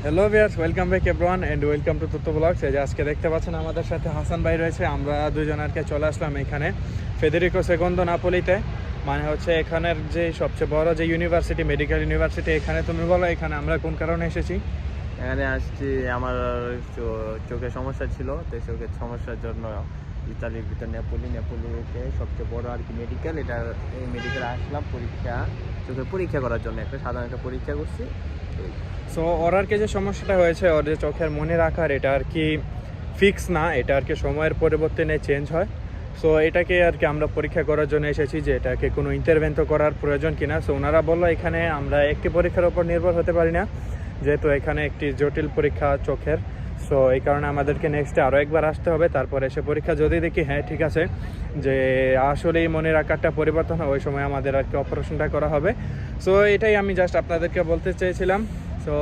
Hello viewers, welcome back everyone and welcome to Tuttu blogs. এই যে আজকে দেখতে পাচ্ছেন আমাদের সাথে হাসান ভাই রয়েছে। আমরা দুজন আর কি চলে আসলাম এখানে ফেদেরিকো সেকোন্দো নাপোলিতে, মানে হচ্ছে এখানের যে সবচেয়ে বড় যে ইউনিভার্সিটি, মেডিকেল ইউনিভার্সিটি। এখানে তুমি বলো এখানে আমরা কোন কারণে এসেছি? এখানে আসছি আমার চোখের সমস্যা ছিল, তো চোখের সমস্যার জন্য ইতালির ভিতর নেপোলিতে সবচেয়ে বড় আর কি মেডিকেল, এই মেডিকেলে আসলাম চোখের পরীক্ষা করার জন্য। সাধারণ একটা পরীক্ষা করছি। সো ওর আর কি যে সমস্যাটা হয়েছে, ওর যে চোখের মনির আকার, এটা আর কি ফিক্স না, এটা আর কি সময়ের পরিবর্তনে চেঞ্জ হয়। সো এটাকে আর কি আমরা পরীক্ষা করার জন্য এসেছি যে এটাকে কোনো ইন্টারভেন্ট করার প্রয়োজন কিনা। সো ওনারা বললো এখানে আমরা একটি পরীক্ষার উপর নির্ভর হতে পারি না, যেহেতু এখানে একটি জটিল পরীক্ষা চোখের। সো এই কারণে আমাদেরকে নেক্সটে আরও একবার আসতে হবে। তারপরে এসে পরীক্ষা যদি দেখি হ্যাঁ ঠিক আছে, যে আসলেই মনের আকারটা পরিবর্তন হয়, ওই সময় আমাদের আর কি অপারেশনটা করা হবে। সো এটাই আমি জাস্ট আপনাদেরকে বলতে চেয়েছিলাম। সো